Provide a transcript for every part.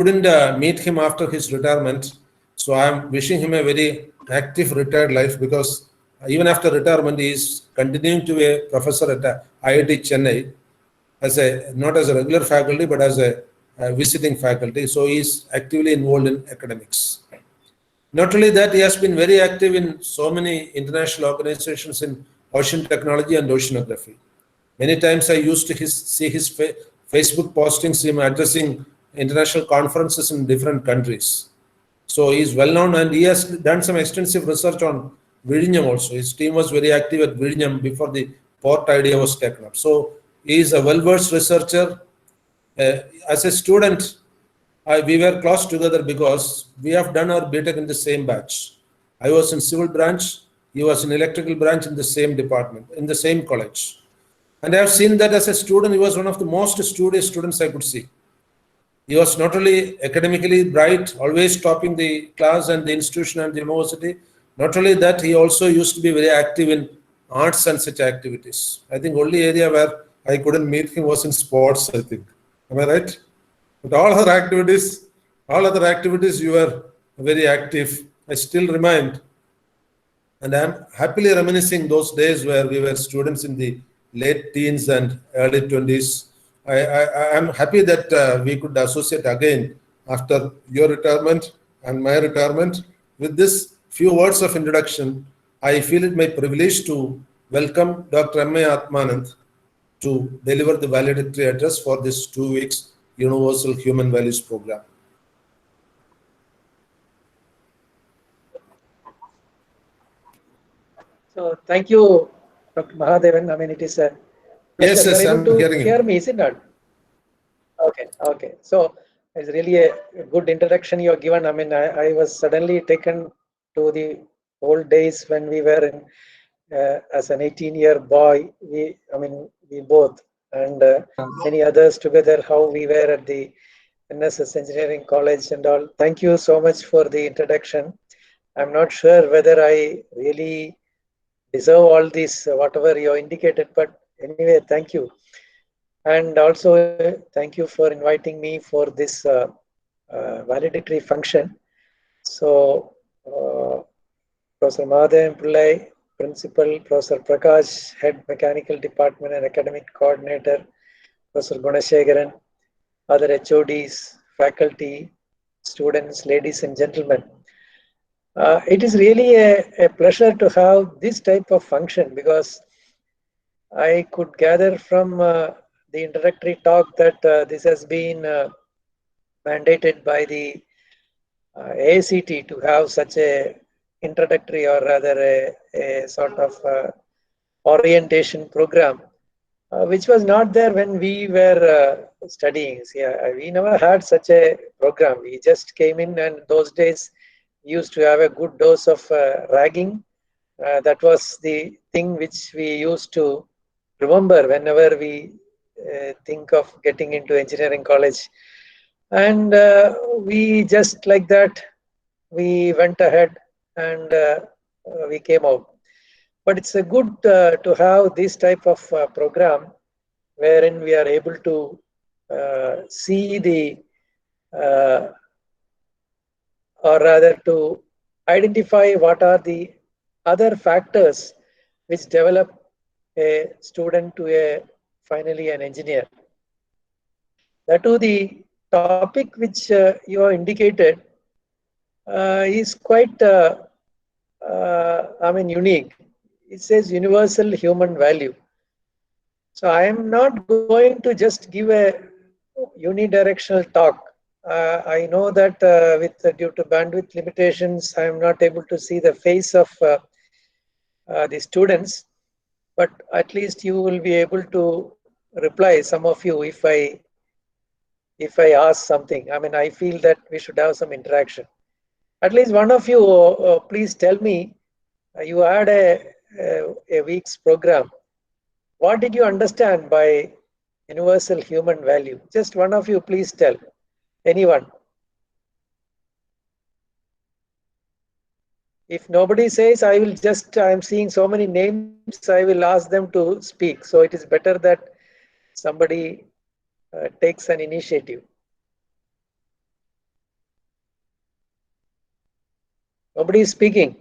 couldn't meet him after his retirement. So I'm wishing him a very active retired life, because even after retirement, he is continuing to be a professor at IIT Chennai, as a not as a regular faculty but as a visiting faculty. So he is actively involved in academics. Not only that, he has been very active in so many international organizations in ocean technology and oceanography. Many times I used to see his Facebook postings, him addressing international conferences in different countries. So he is well known, and he has done some extensive research on Vizhinjam also. His team was very active at Vizhinjam before the port idea was taken up. So he is a well-versed researcher. As a student, we were close together because we have done our BTech in the same batch. I was in civil branch, he was in electrical branch in the same department, in the same college. And I have seen that as a student, he was one of the most studious students I could see. He was not only academically bright, always topping the class and the institution and the university. Not only that, he also used to be very active in arts and such activities. I think only area where I couldn't meet him was in sports, I think. Am I right? But all other activities, you were very active. I still remind, and I'm happily reminiscing those days where we were students in the late teens and early 20s. I'm happy that we could associate again after your retirement and my retirement. With this few words of introduction, I feel it my privilege to welcome Dr. M.A. Atmanand to deliver the valedictory address for this 2 weeks Universal Human Values Program. So thank you, Dr. Mahadevan. I mean, it is a pleasure. Yes, You're I'm able to hearing hear you. me, is it not? Okay. So it's really a good introduction you have given. I mean, I was suddenly taken to the old days when we were in, as an 18-year boy. We both and many others together, how we were at the NSS Engineering College and all. Thank you so much for the introduction. I'm not sure whether I really deserve all this, whatever you indicated, but anyway, thank you. And also, thank you for inviting me for this valedictory function. So, Professor Mahadevan Pillai, Principal, Professor Prakash, Head Mechanical Department and Academic Coordinator, Professor Gunashegaran, other HODs, faculty, students, ladies and gentlemen. It is really a pleasure to have this type of function, because I could gather from the introductory talk that this has been mandated by the AICT to have such a introductory, or rather a sort of orientation program, which was not there when we were studying. We never had such a program. We just came in, and those days used to have a good dose of ragging. That was the thing which we used to remember whenever we think of getting into engineering college. And we just like that, we went ahead and we came out. But it's a good to have this type of program wherein we are able to see the or rather to identify what are the other factors which develop a student to a finally an engineer. That too, the topic which you have indicated is quite unique. It says universal human value. So I am not going to just give a unidirectional talk. I know that due to bandwidth limitations, I am not able to see the face of the students, but at least you will be able to reply, some of you, if I ask something. I mean, I feel that we should have some interaction. At least one of you, please tell me, you had a week's program. What did you understand by universal human value? Just one of you, please tell. Anyone? If nobody says, I will just, I'm seeing so many names, I will ask them to speak. So it is better that somebody takes an initiative. Nobody is speaking.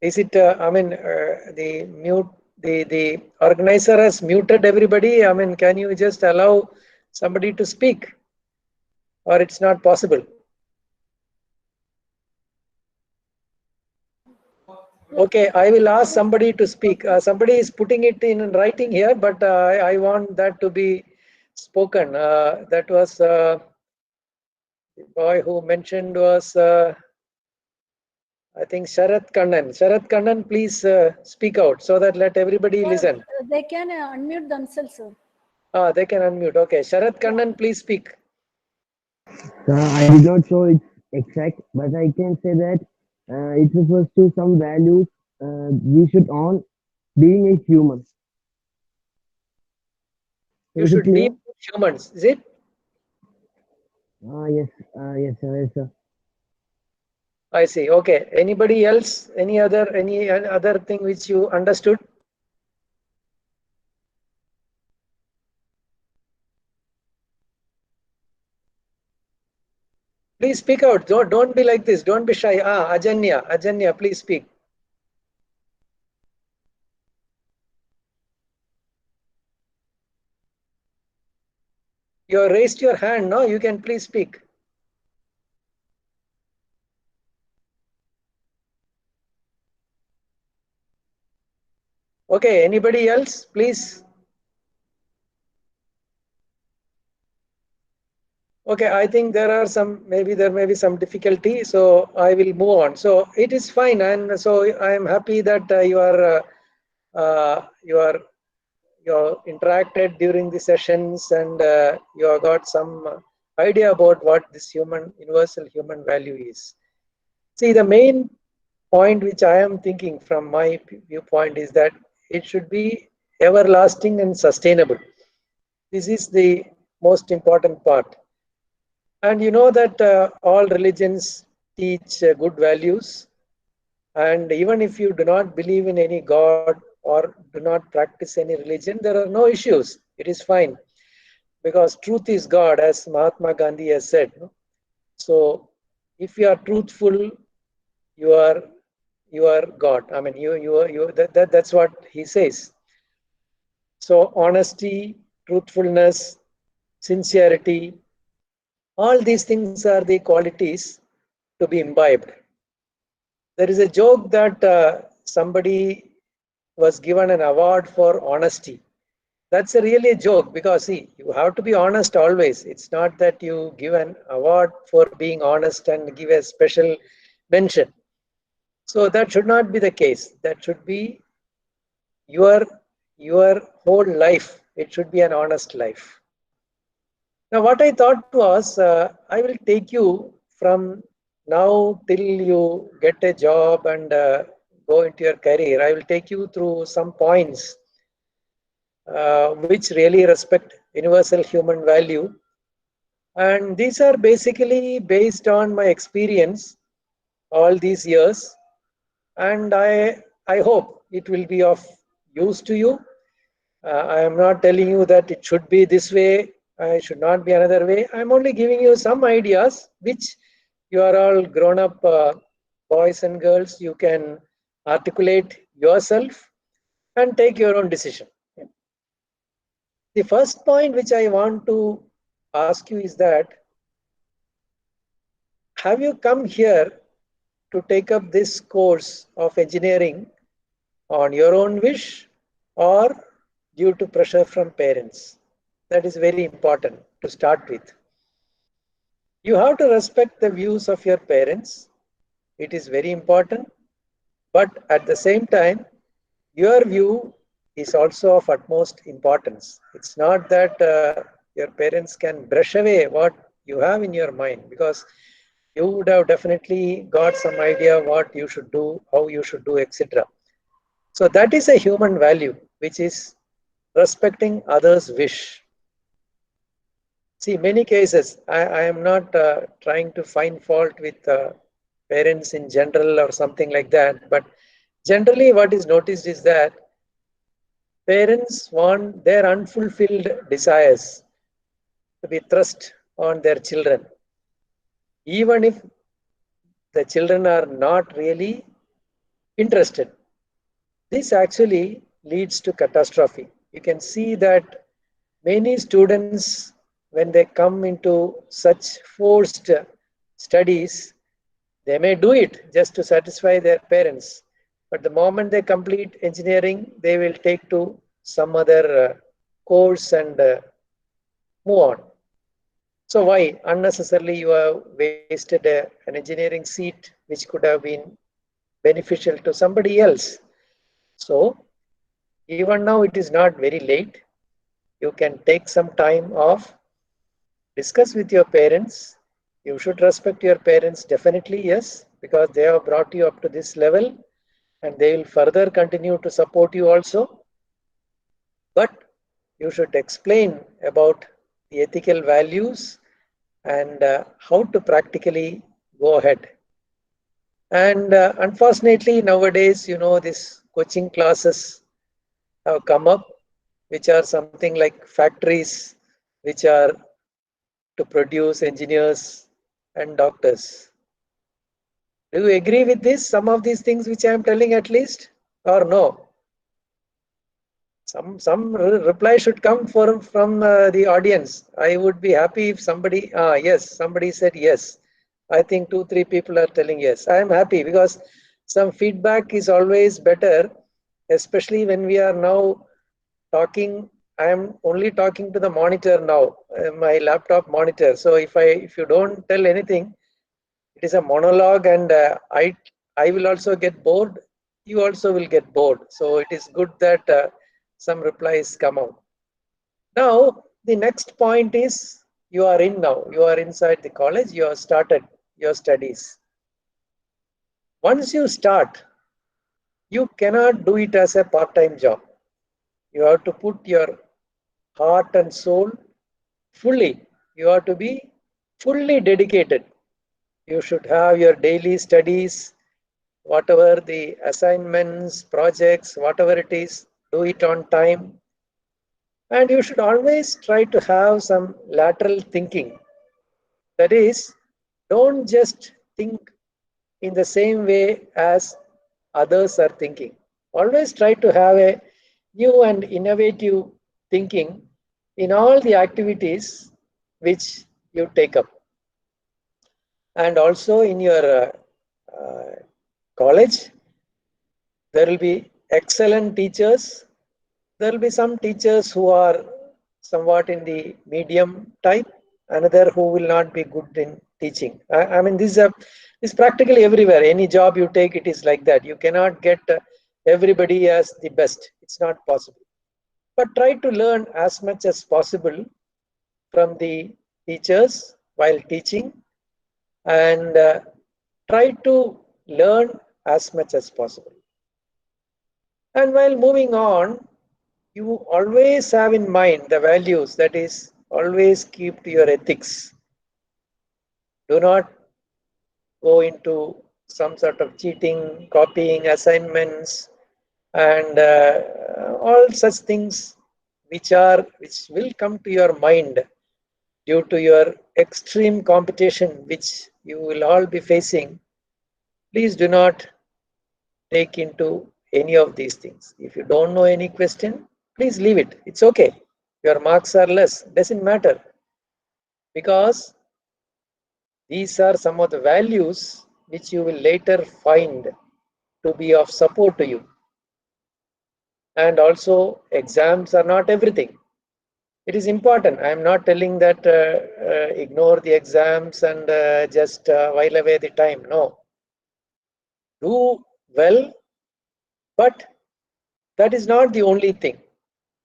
Is it, the organizer has muted everybody? I mean, can you just allow somebody to speak, or it's not possible? Okay, I will ask somebody to speak. Somebody is putting it in writing here, but I want that to be spoken. That was the boy who mentioned was, I think, Sharath Kannan. Sharath Kannan, please speak out so that let everybody listen. They can unmute themselves, sir. They can unmute. Okay, Sharath Kannan, please speak. I did not show its exact, but I can say that it refers to some values we should own being a human. You Is it should clear? be humans, is it? Yes, yes, sir, yes, sir. I see. Okay. Anybody else? Any other thing which you understood? Please speak out. Don't be like this. Don't be shy. Ajanya, please speak. You raised your hand, no? You can please speak. Okay, anybody else, please? Okay, I think there may be some difficulty, so I will move on. So it is fine, and so I am happy that you interacted during the sessions, and you have got some idea about what this universal human value is. See, the main point which I am thinking from my viewpoint is that it should be everlasting and sustainable. This is the most important part. And you know that all religions teach good values. And even if you do not believe in any God or do not practice any religion, there are no issues. It is fine. Because truth is God, as Mahatma Gandhi has said. So if you are truthful, you are God. I mean, that's what he says. So honesty, truthfulness, sincerity, all these things are the qualities to be imbibed. There is a joke that somebody was given an award for honesty. That's really a joke, because see, you have to be honest always. It's not that you give an award for being honest and give a special mention. So that should not be the case. That should be your whole life. It should be an honest life. Now, what I thought was, I will take you from now till you get a job and go into your career. I will take you through some points which really respect universal human value. And these are basically based on my experience all these years. And I hope it will be of use to you. I am not telling you that it should be this way, it should not be another way. I'm only giving you some ideas which you are all grown up boys and girls. You can articulate yourself and take your own decision. The first point which I want to ask you is that, have you come here to take up this course of engineering on your own wish or due to pressure from parents? That is very important to start with. You have to respect the views of your parents. It is very important. But at the same time, your view is also of utmost importance. It's not that your parents can brush away what you have in your mind, because you would have definitely got some idea what you should do, how you should do, etc. So that is a human value, which is respecting others' wish. See, many cases, I am not trying to find fault with parents in general or something like that, but generally what is noticed is that parents want their unfulfilled desires to be thrust on their children, even if the children are not really interested. This actually leads to catastrophe. You can see that many students, when they come into such forced studies, they may do it just to satisfy their parents. But the moment they complete engineering, they will take to some other course and move on. So why unnecessarily you have wasted an engineering seat which could have been beneficial to somebody else? So even now it is not very late. You can take some time off, discuss with your parents. You should respect your parents, definitely, yes, because they have brought you up to this level and they will further continue to support you also. But you should explain about the ethical values and how to practically go ahead. And unfortunately, nowadays, these coaching classes have come up, which are something like factories, which are to produce engineers and doctors. Do you agree with this? Some of these things which I am telling at least, or no? Some reply should come from the audience. I would be happy if somebody, yes, somebody said yes. I think 2-3 people are telling yes. I am happy because some feedback is always better, especially when we are now talking. I am only talking to the monitor now, my laptop monitor. So if you don't tell anything, it is a monologue, and I will also get bored. You also will get bored. So it is good that some replies come out. Now the next point is, you are in now. You are inside the college. You have started your studies. Once you start, you cannot do it as a part-time job. You have to put your heart and soul fully. You have to be fully dedicated. You should have your daily studies, whatever the assignments, projects, whatever it is, do it on time. And you should always try to have some lateral thinking. That is, don't just think in the same way as others are thinking. Always try to have a new and innovative thinking in all the activities which you take up. And also in your college, there will be excellent teachers. There will be some teachers who are somewhat in the medium type, another who will not be good in teaching. I mean, this is practically everywhere. Any job you take, it is like that. You cannot get everybody as the best. It's not possible. But try to learn as much as possible from the teachers while teaching, and try to learn as much as possible. And while moving on, you always have in mind the values, that is, always keep to your ethics. Do not go into some sort of cheating, copying assignments, and all such things which will come to your mind due to your extreme competition which you will all be facing. Please do not take into any of these things. If you don't know any question, please leave it. It's okay. Your marks are less, doesn't matter, because these are some of the values which you will later find to be of support to you. And also, exams are not everything. It is important. I am not telling that ignore the exams and just while away the time. No. Do well, but that is not the only thing.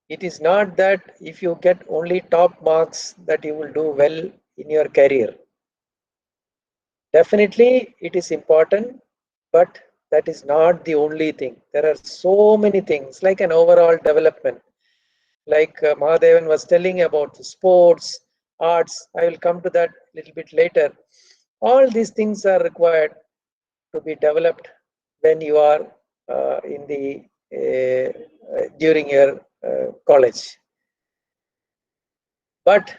It is not that if you get only top marks that you will do well in your career. Definitely it is important, but that is not the only thing. There are so many things like an overall development. Like Mahadevan was telling about sports, arts. I will come to that a little bit later. All these things are required to be developed when you are in the during your college. But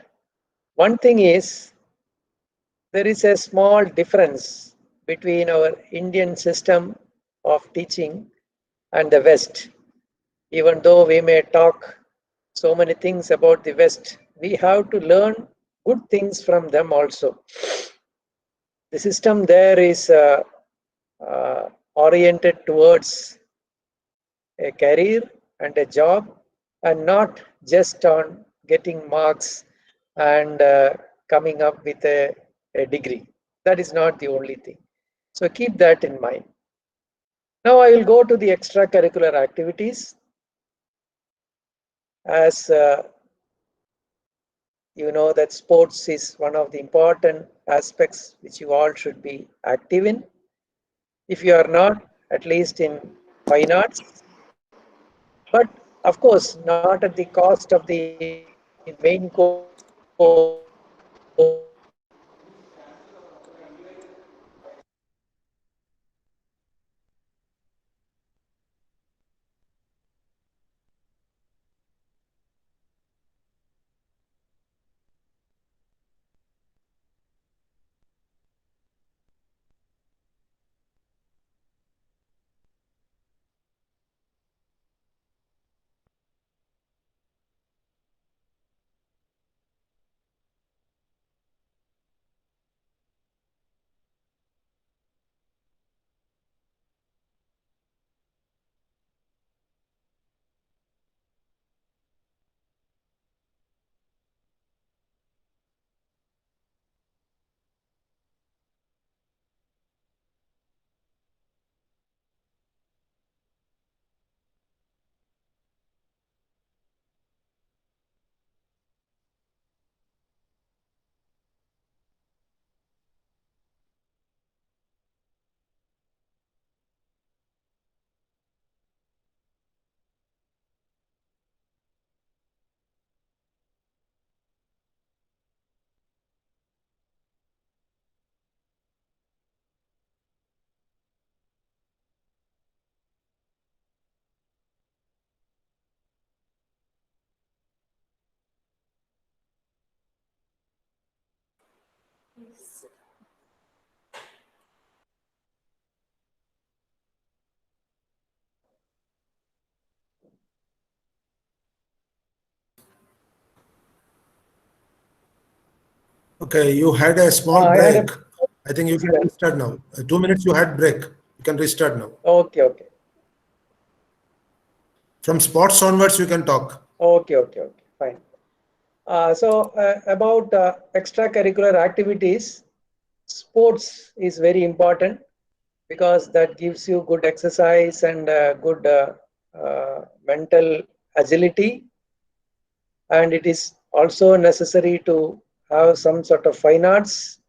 one thing is, there is a small difference between our Indian system of teaching and the West. Even though we may talk so many things about the West, we have to learn good things from them also. The system there is oriented towards a career and a job, and not just on getting marks and coming up with a degree. That is not the only thing. So keep that in mind. Now I will go to the extracurricular activities. As you know, that sports is one of the important aspects which you all should be active in. If you are not, at least in fine arts, but of course not at the cost of the main course. Okay, you had a small I had a break. I think you can restart now. 2 minutes you had break. You can restart now. okay. From sports onwards, you can talk. Okay, fine. About extracurricular activities, sports is very important because that gives you good exercise and good mental agility, and it is also necessary to have some sort of fine arts,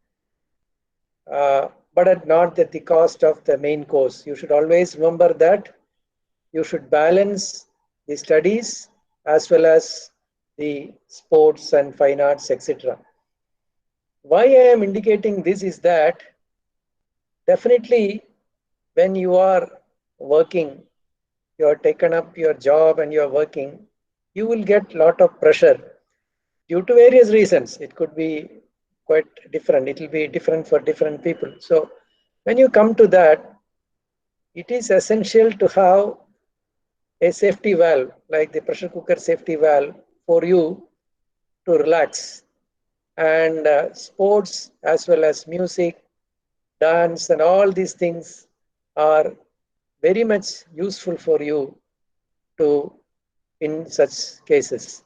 but not at the cost of the main course. You should always remember that you should balance the studies as well as the sports and fine arts, etc. Why I am indicating this is that definitely when you are working, you are taken up your job and you are working, you will get lot of pressure due to various reasons. It could be quite different. It will be different for different people. So when you come to that, it is essential to have a safety valve, like the pressure cooker safety valve, for you to relax. And sports as well as music, dance, and all these things are very much useful for you to in such cases.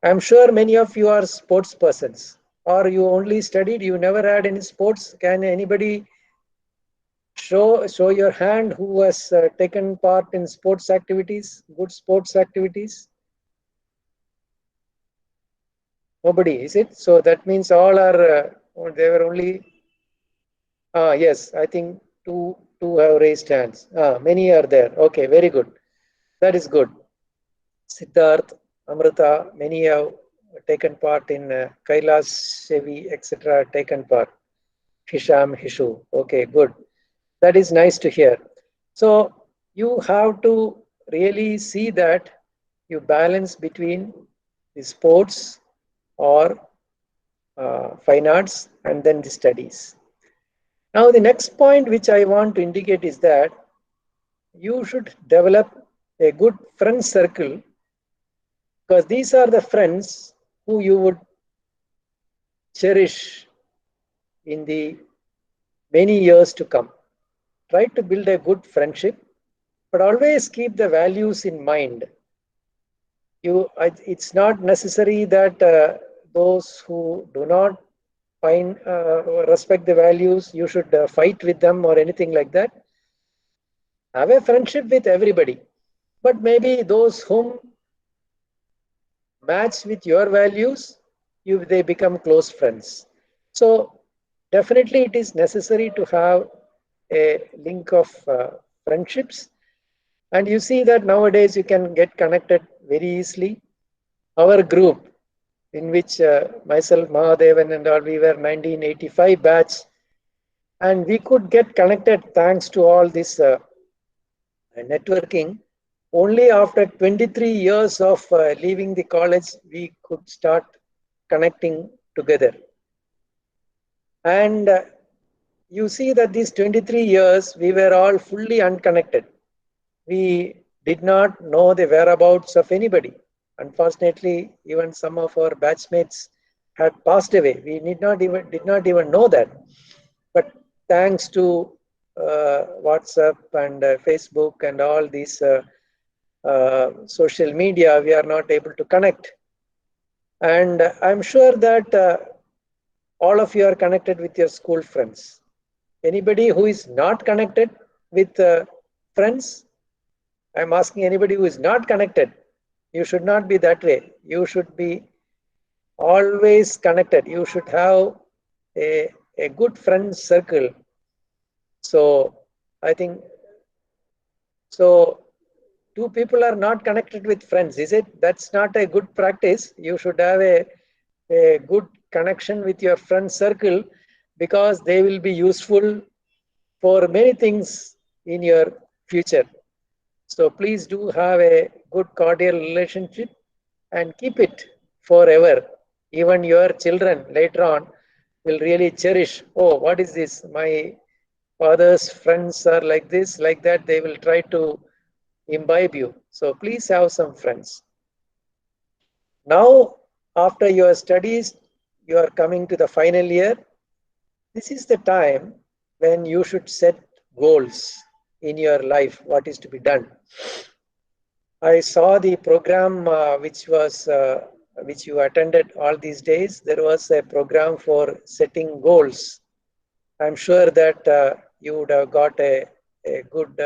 I'm sure many of you are sports persons, or you only studied, you never had any sports. Can anybody show your hand who has taken part in sports activities, good sports activities? Nobody, is it? So that means all are, they were only, yes, I think two have raised hands. Many are there. Okay, very good. That is good. Siddharth, Amrita, many have taken part in Kailash, Sevi, etc. taken part. Hisham, Hishu. Okay, good. That is nice to hear. So you have to really see that you balance between the sports or fine arts and then the studies. Now, the next point which I want to indicate is that you should develop a good friend circle, because these are the friends who you would cherish in the many years to come. Try to build a good friendship, but always keep the values in mind. It's not necessary that those who do not respect the values, you should fight with them or anything like that. Have a friendship with everybody, but maybe those whom match with your values, they become close friends. So definitely it is necessary to have a link of friendships, and you see that nowadays you can get connected very easily. Our group, in which myself, Mahadevan and all, we were 1985 batch, and we could get connected thanks to all this networking. Only after 23 years of leaving the college, we could start connecting together. And you see that these 23 years, we were all fully unconnected. We did not know the whereabouts of anybody. Unfortunately, even some of our batchmates had passed away. We did not even know that. But thanks to WhatsApp and Facebook and all these social media, we are not able to connect. And I'm sure that all of you are connected with your school friends. Anybody who is not connected with friends, I'm asking anybody who is not connected, you should not be that way. You should be always connected. You should have a good friend circle. So I think, so two people are not connected with friends, is it? That's not a good practice. You should have a good connection with your friend circle, because they will be useful for many things in your future. So please do have a good cordial relationship and keep it forever. Even your children later on will really cherish, oh, what is this? My father's friends are like this, like that. They will try to imbibe you. So please have some friends. Now, after your studies, you are coming to the final year. This is the time when you should set goals in your life, what is to be done. I saw the program which you attended all these days. There was a program for setting goals. I'm sure that you would have got a good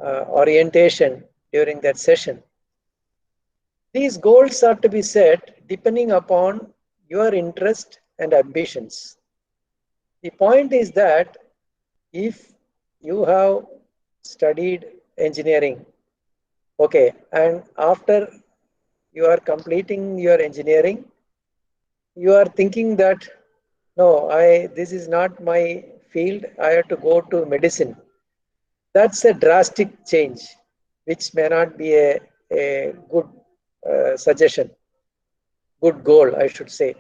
orientation during that session. These goals are to be set depending upon your interest and ambitions. The point is that if you have studied engineering, okay, and after you are completing your engineering, you are thinking that, no, this is not my field, I have to go to medicine. That's a drastic change, which may not be a good suggestion, good goal, I should say.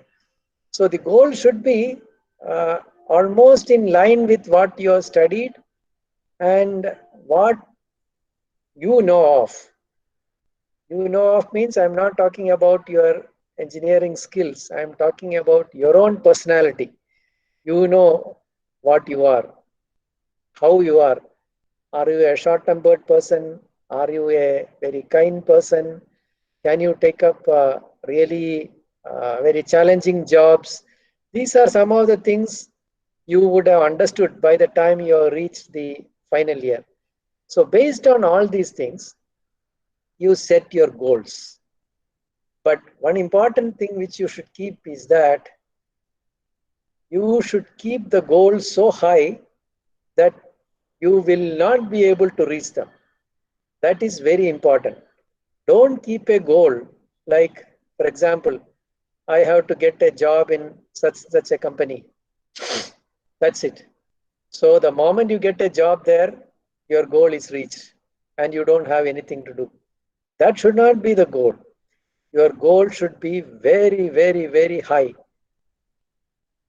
So the goal should be almost in line with what you have studied and what you know of. You know of means I'm not talking about your engineering skills. I'm talking about your own personality. You know what you are, how you are. Are you a short-tempered person? Are you a very kind person? Can you take up really very challenging jobs? These are some of the things you would have understood by the time you reached the final year. So based on all these things, you set your goals. But one important thing which you should keep is that you should keep the goals so high that you will not be able to reach them. That is very important. Don't keep a goal like, for example, I have to get a job in such a company. That's it. So the moment you get a job there, your goal is reached and you don't have anything to do. That should not be the goal. Your goal should be very, very, very high.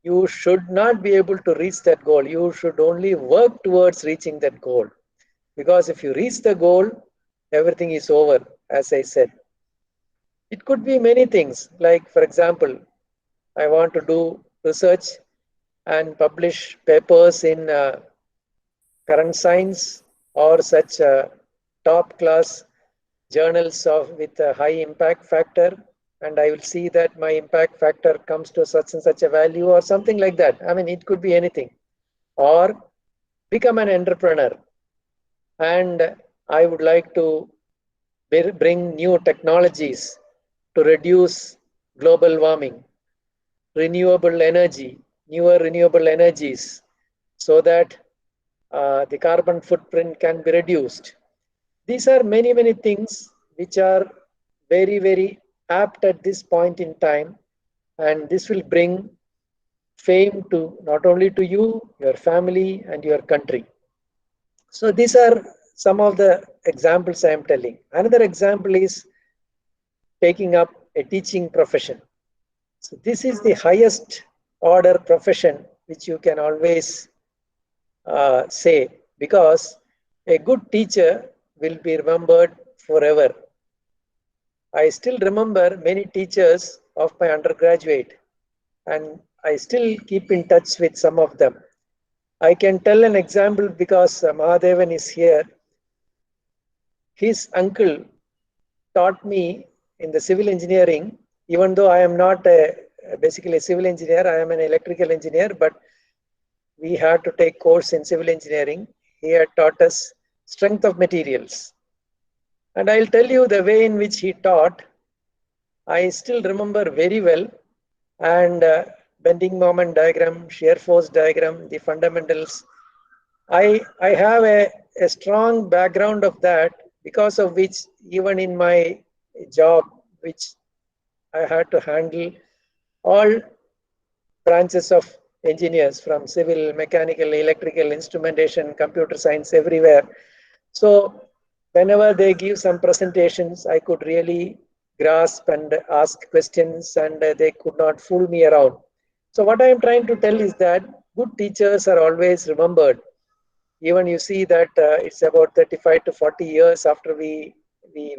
you should not be able to reach that goal. You should only work towards reaching that goal. Because if you reach the goal, everything is over, as I said. It could be many things. Like, for example, I want to do research and publish papers in current science or such top class journals with a high impact factor, and I will see that my impact factor comes to such and such a value or something like that. I mean, it could be anything. Or become an entrepreneur, and I would like to bring new technologies to reduce global warming, renewable energy, newer renewable energies, so that the carbon footprint can be reduced. These are many, many things which are very, very apt at this point in time, and this will bring fame to not only to you, your family, and your country. So these are some of the examples I am telling. Another example is taking up a teaching profession. So this is the highest order profession which you can always say, because a good teacher will be remembered forever. I still remember many teachers of my undergraduate, and I still keep in touch with some of them. I can tell an example because Mahadevan is here. His uncle taught me in the civil engineering, even though I am not basically a civil engineer, I am an electrical engineer, but we had to take course in civil engineering. He had taught us strength of materials. And I'll tell you the way in which he taught, I still remember very well. And bending moment diagram, shear force diagram, the fundamentals. I have a strong background of that, because of which even in my job, which I had to handle all branches of engineers from civil, mechanical, electrical, instrumentation, computer science, everywhere. So whenever they give some presentations, I could really grasp and ask questions, and they could not fool me around. So what I am trying to tell is that good teachers are always remembered. Even you see that it's about 35 to 40 years after we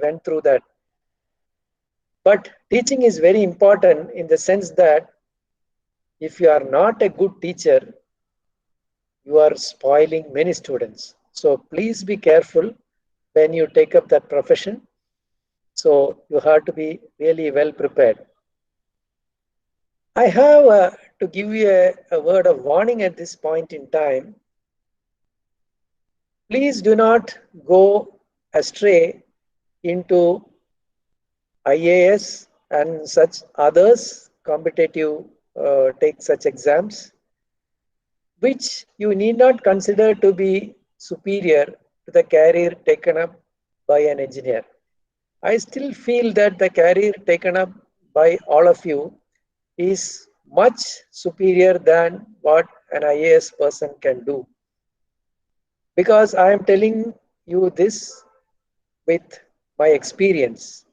went through that. But teaching is very important in the sense that if you are not a good teacher, you are spoiling many students. So please be careful when you take up that profession. So you have to be really well prepared. I have to give you a word of warning at this point in time. Please do not go astray into IAS and such others, competitive take such exams, which you need not consider to be superior to the career taken up by an engineer. I still feel that the career taken up by all of you is much superior than what an IAS person can do. Because I am telling you this with my experience.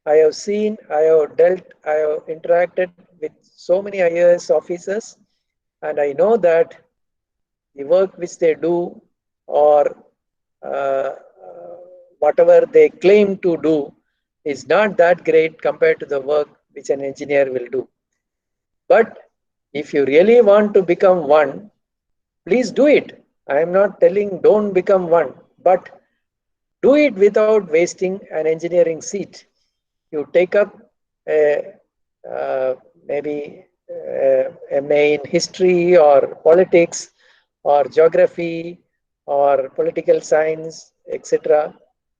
I have seen, I have dealt, I have interacted with so many IAS officers, and I know that the work which they do, or whatever they claim to do, is not that great compared to the work which an engineer will do. But if you really want to become one, please do it. I am not telling don't become one, but do it without wasting an engineering seat. You take up maybe a MA in history or politics or geography or political science, etc.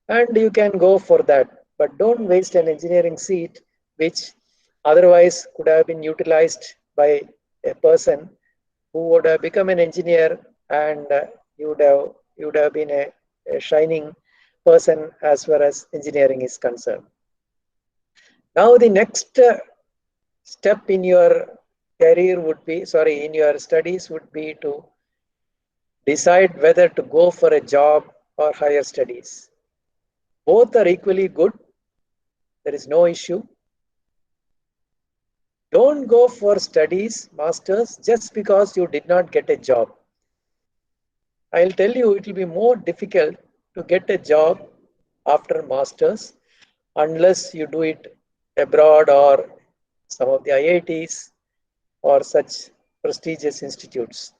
And you can go for that. But don't waste an engineering seat which otherwise could have been utilized by a person who would have become an engineer, and you would have been a shining person as far as engineering is concerned. Now the next step in your career would be, in your studies would be to decide whether to go for a job or higher studies. Both are equally good. There is no issue. Don't go for studies, masters, just because you did not get a job. I'll tell you, it will be more difficult to get a job after masters unless you do it abroad or some of the IITs or such prestigious institutes.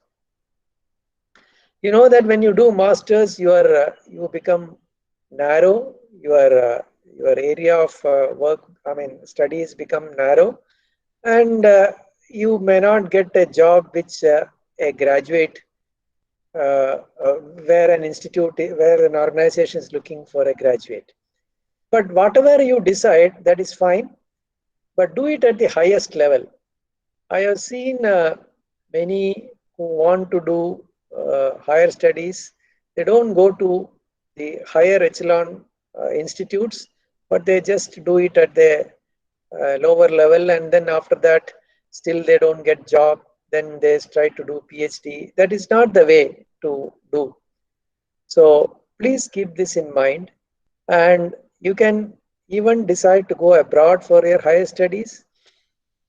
You know that when you do masters, you become narrow. Your area of studies become narrow, and you may not get a job which a graduate where an organization is looking for a graduate. But whatever you decide, that is fine, but do it at the highest level. I have seen many who want to do higher studies. They don't go to the higher echelon institutes, but they just do it at the lower level, and then after that, still they don't get job. Then they try to do PhD. That is not the way to do. So please keep this in mind, and you can even decide to go abroad for your higher studies.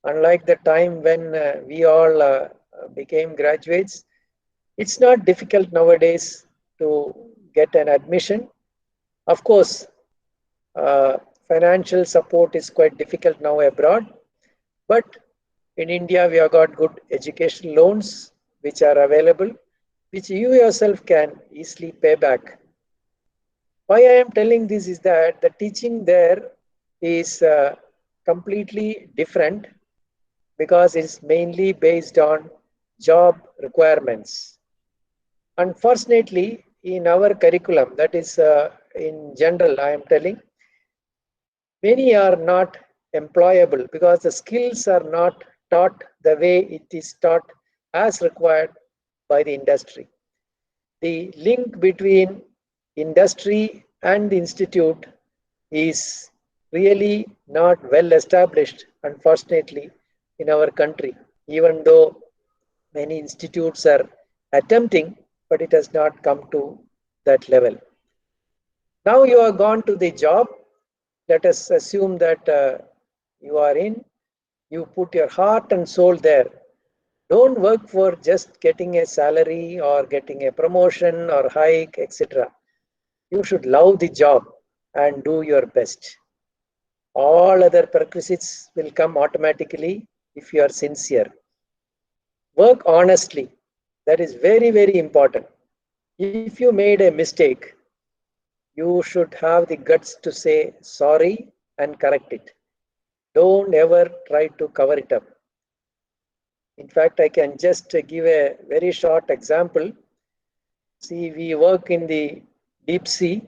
Unlike the time when we all became graduates, it's not difficult nowadays to get an admission. Of course, financial support is quite difficult now abroad, but in India, we have got good education loans which are available, which you yourself can easily pay back. Why I am telling this is that the teaching there is completely different because it's mainly based on job requirements. Unfortunately, in our curriculum, that is in general, I am telling, many are not employable because the skills are not taught the way it is taught as required by the industry. The link between industry and the institute is really not well established, unfortunately, in our country, even though many institutes are attempting, but it has not come to that level. Now you are gone to the job. Let us assume that you are in, you put your heart and soul there. Don't work for just getting a salary or getting a promotion or hike, etc. You should love the job and do your best. All other prerequisites will come automatically if you are sincere. Work honestly. That is very, very important. If you made a mistake, you should have the guts to say sorry and correct it. Don't ever try to cover it up. In fact, I can just give a very short example. See, we work in the deep sea.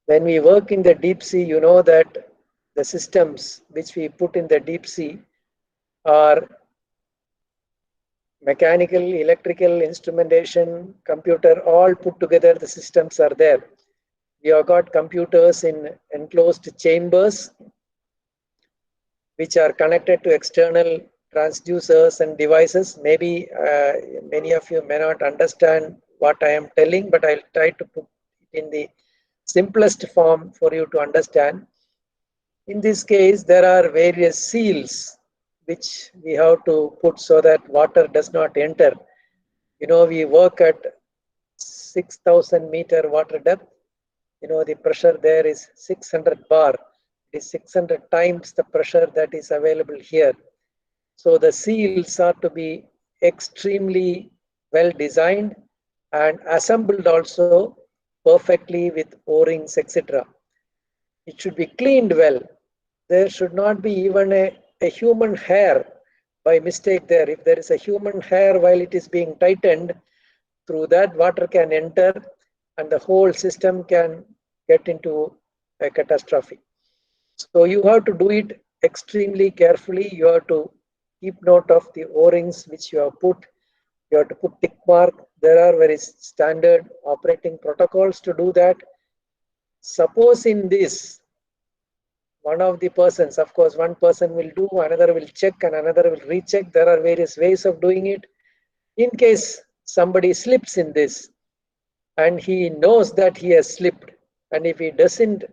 When we work in the deep sea, you know that the systems which we put in the deep sea are mechanical, electrical, instrumentation, computer, all put together, the systems are there. We have got computers in enclosed chambers which are connected to external transducers and devices. Maybe many of you may not understand what I am telling, but I'll try to put it in the simplest form for you to understand. In this case, there are various seals which we have to put so that water does not enter. You know, we work at 6,000 meter water depth. You know, the pressure there is 600 bar. It is 600 times the pressure that is available here. So the seals are to be extremely well designed and assembled also perfectly with O-rings, etc. It should be cleaned well. There should not be even a human hair by mistake there. If there is a human hair while it is being tightened, through that water can enter and the whole system can get into a catastrophe. So you have to do it extremely carefully. You have to keep note of the O-rings which you have put. You have to put tick mark. There are very standard operating protocols to do that. Suppose in this, one of the persons, of course, one person will do, another will check and another will recheck. There are various ways of doing it. In case somebody slips in this and he knows that he has slipped, and if he doesn't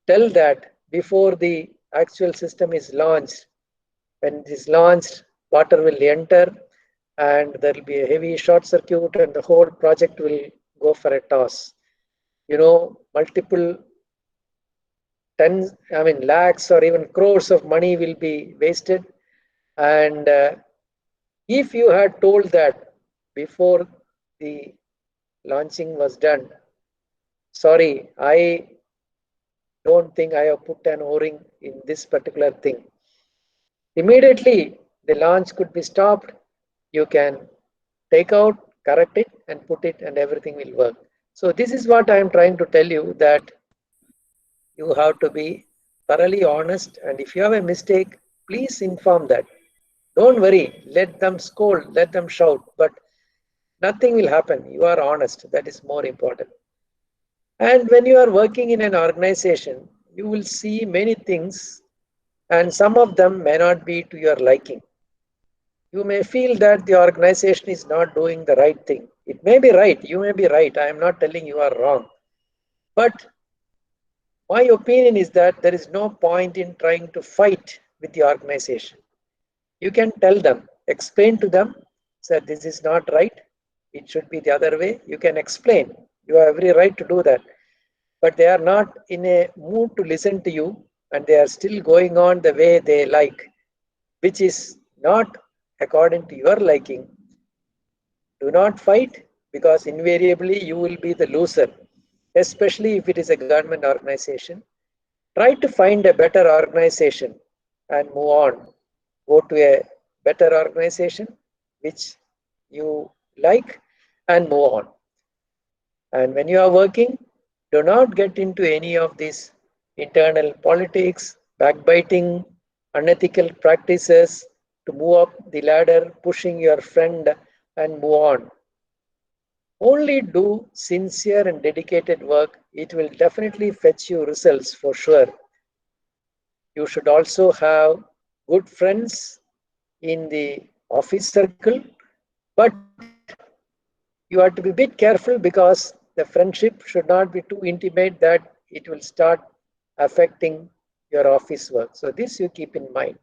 tell that before the actual system is launched, When it is launched, water will enter and there will be a heavy short circuit and the whole project will go for a toss. Multiple tens, lakhs or even crores of money will be wasted. And if you had told that before the launching was done, sorry, I don't think I have put an O-ring in this particular thing. Immediately, the launch could be stopped. You can take out, correct it, and put it, and everything will work. So this is what I am trying to tell you, that you have to be thoroughly honest, and if you have a mistake, please inform that. Don't worry, let them scold, let them shout, but nothing will happen. You are honest. That is more important. And when you are working in an organization, you will see many things, and some of them may not be to your liking. You may feel that the organization is not doing the right thing. It may be right. You may be right. I am not telling you are wrong. But my opinion is that there is no point in trying to fight with the organization. You can tell them, explain to them, say this is not right. It should be the other way. You can explain. You have every right to do that. But they are not in a mood to listen to you, and they are still going on the way they like, which is not according to your liking. Do not fight, because invariably you will be the loser, especially if it is a government organization. Try to find a better organization and move on. Go to a better organization which you like and move on. And when you are working, do not get into any of these internal politics, backbiting, unethical practices to move up the ladder, pushing your friend and move on. Only do sincere and dedicated work. It will definitely fetch you results for sure. You should also have good friends in the office circle, but you have to be a bit careful, because the friendship should not be too intimate that it will start affecting your office work. So this you keep in mind.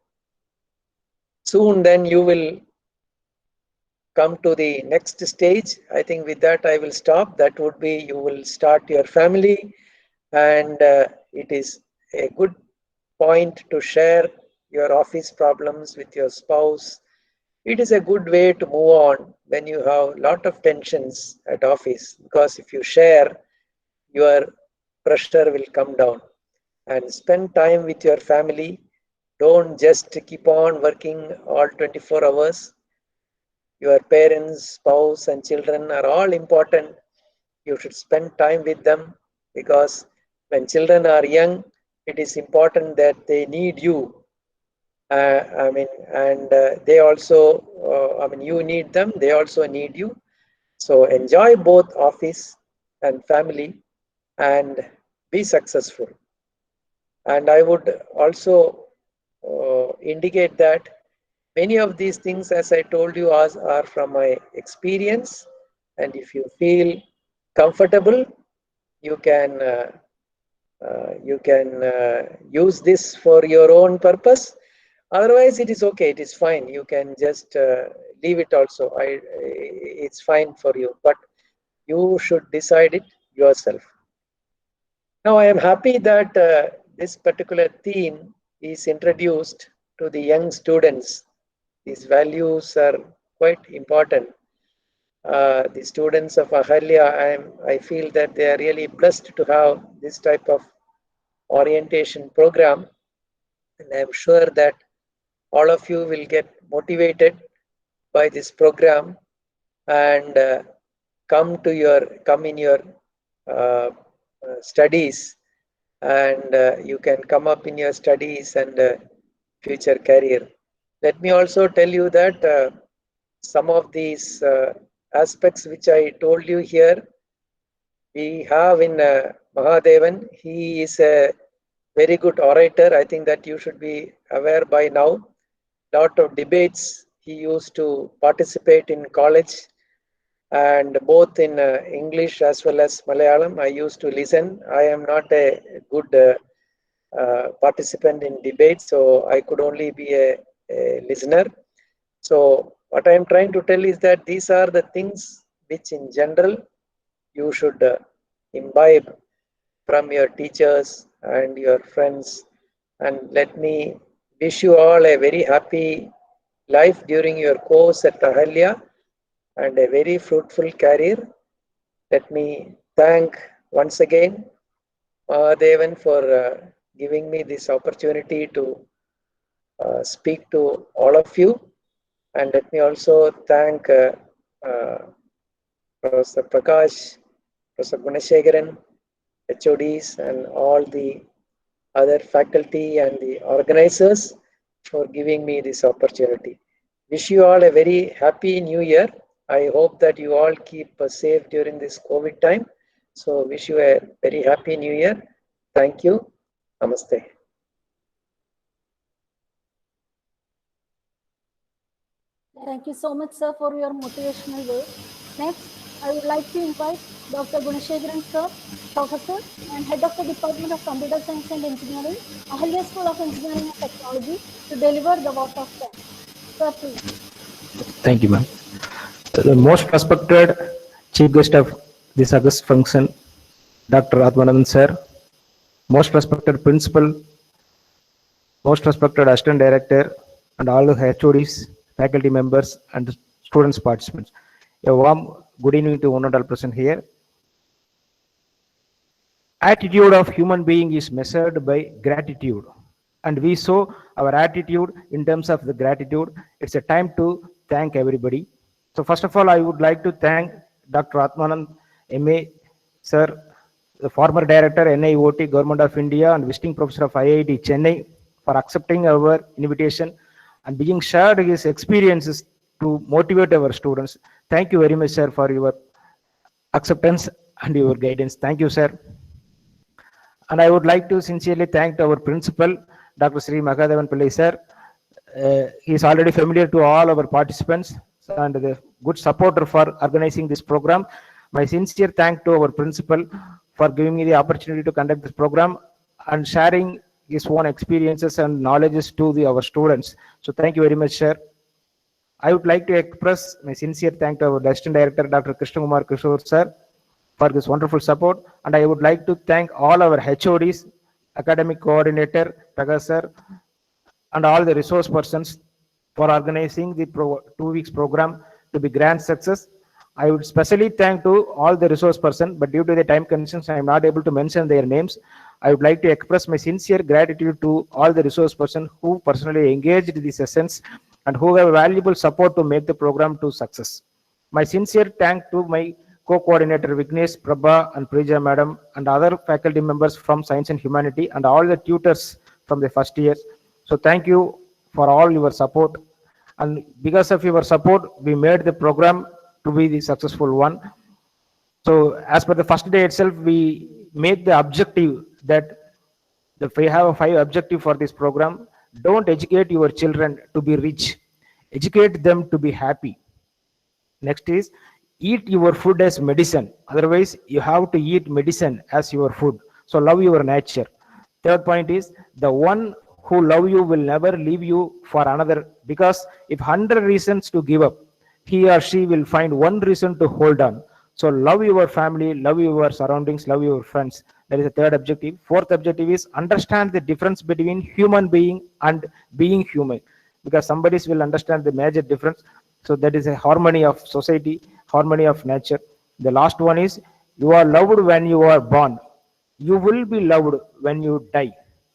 Soon then you will come to the next stage. I think with that I will stop. That would be, you will start your family, and it is a good point to share your office problems with your spouse. It is a good way to move on when you have a lot of tensions at office, because if you share, your pressure will come down. And spend time with your family. Don't just keep on working all 24 hours. Your parents, spouse, and children are all important. You should spend time with them, because when children are young, it is important that they need you. They also, you need them, they also need you. So enjoy both office and family and be successful. And I would also indicate that many of these things, as I told you, are from my experience. And if you feel comfortable, you can use this for your own purpose. Otherwise, it is okay. It is fine. You can just leave it also. It's fine for you. But you should decide it yourself. Now, I am happy that this particular theme is introduced to the young students. These values are quite important. The students of Ahalya, I feel that they are really blessed to have this type of orientation program. And I'm sure that all of you will get motivated by this program and come in your studies, and you can come up in your studies and future career. Let me also tell you that some of these aspects which I told you here, we have in Mahadevan. He is a very good orator. I think that you should be aware by now. Lot of debates he used to participate in college, and both in English as well as Malayalam. I used to listen. I am not a good participant in debate, so I could only be a a listener. So what I am trying to tell is that these are the things which in general you should imbibe from your teachers and your friends. And let me wish you all a very happy life during your course at Ahalya and a very fruitful career. Let me thank once again Mahadevan for giving me this opportunity to speak to all of you. And let me also thank Professor Prakash, Professor Gunashegaran, HODs, and all the other faculty and the organizers for giving me this opportunity. Wish you all a very happy new year. I hope that you all keep safe during this COVID time. So wish you a very happy new year. Thank you. Namaste. Thank you so much, sir, for your motivational way. Next, I would like to invite Dr. Gunashegaran, sir, Professor and Head of the Department of Computer Science and Engineering, Ahalya School of Engineering and Technology, to deliver the vote of thanks. Sir, please. Thank you, ma'am. The most respected chief guest of this August function, Dr. Atmanandan sir, most respected principal, most respected assistant director, and all the HODs, faculty members, and students participants. A warm good evening to one and all present here. Attitude of human being is measured by gratitude, and we show our attitude in terms of the gratitude. It's a time to thank everybody. So first of all, I would like to thank Dr. Atmanand MA sir, the former director NIOT Government of India and visiting professor of IIT Chennai, for accepting our invitation and being shared his experiences to motivate our students. Thank you very much, sir, for your acceptance and your guidance. Thank you, sir. And I would like to sincerely thank our principal, Dr. Sri Mahadevan Pillai, sir. He is already familiar to all our participants and the good supporter for organizing this program. My sincere thanks to our principal for giving me the opportunity to conduct this program and sharing his own experiences and knowledges to our students. So thank you very much, sir. I would like to express my sincere thanks to our Assistant Director, Dr. Krishna Kumar Kishore, sir, for this wonderful support. And I would like to thank all our HODs, academic coordinator, Prakash sir, and all the resource persons for organizing the 2 weeks program to be grand success. I would specially thank to all the resource person, but due to the time conditions, I am not able to mention their names. I would like to express my sincere gratitude to all the resource person who personally engaged the sessions and who have valuable support to make the program to success. My sincere thank to my co-coordinator Vignesh, Prabha and Prija madam and other faculty members from Science and Humanity and all the tutors from the first year. So thank you for all your support. And because of your support, we made the program to be the successful one. So as per the first day itself, we made the objective that we have a 5 objective for this program. Don't educate your children to be rich. Educate them to be happy. Next is eat your food as medicine. Otherwise, you have to eat medicine as your food. So love your nature. Third point is the one who love you will never leave you for another, because if 100 reasons to give up, he or she will find one reason to hold on. So love your family, love your surroundings, love your friends. That is the third objective. Fourth objective is understand the difference between human being and being human, because somebody will understand the major difference. So that is a harmony of society, harmony of nature. The last one is you are loved when you are born. You will be loved when you die.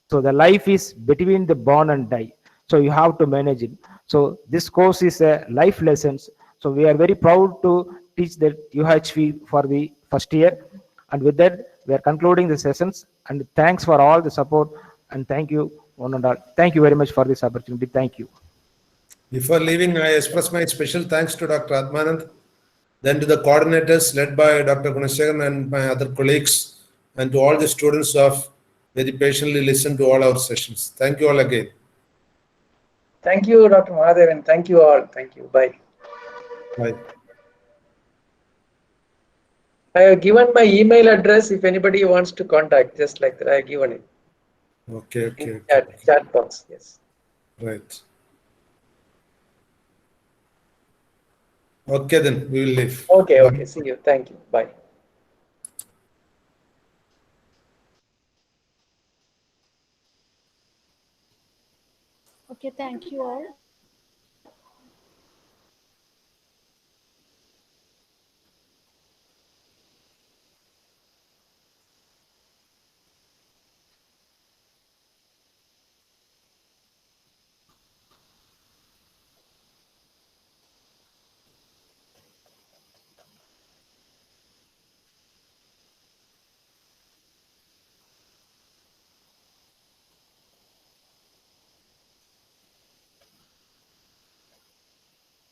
So the life is between the born and die. So you have to manage it. So this course is a life lessons. So we are very proud to teach the UHV for the first year. And with that, we are concluding the sessions. And thanks for all the support. And thank you, one and all. Thank you very much for this opportunity. Thank you. Before leaving, I express my special thanks to Dr. Atmanand, then to the coordinators led by Dr. Gunashegaran and my other colleagues, and to all the students who have very patiently listened to all our sessions. Thank you all again. Thank you, Dr. Mahadevan. Thank you all. Thank you. Bye. Bye. I have given my email address if anybody wants to contact, just like that. I have given it. Okay. Chat box. Yes. Right. Okay, then we will leave. Okay, Bye. okay. See you. Thank you. Bye. Okay, thank you all.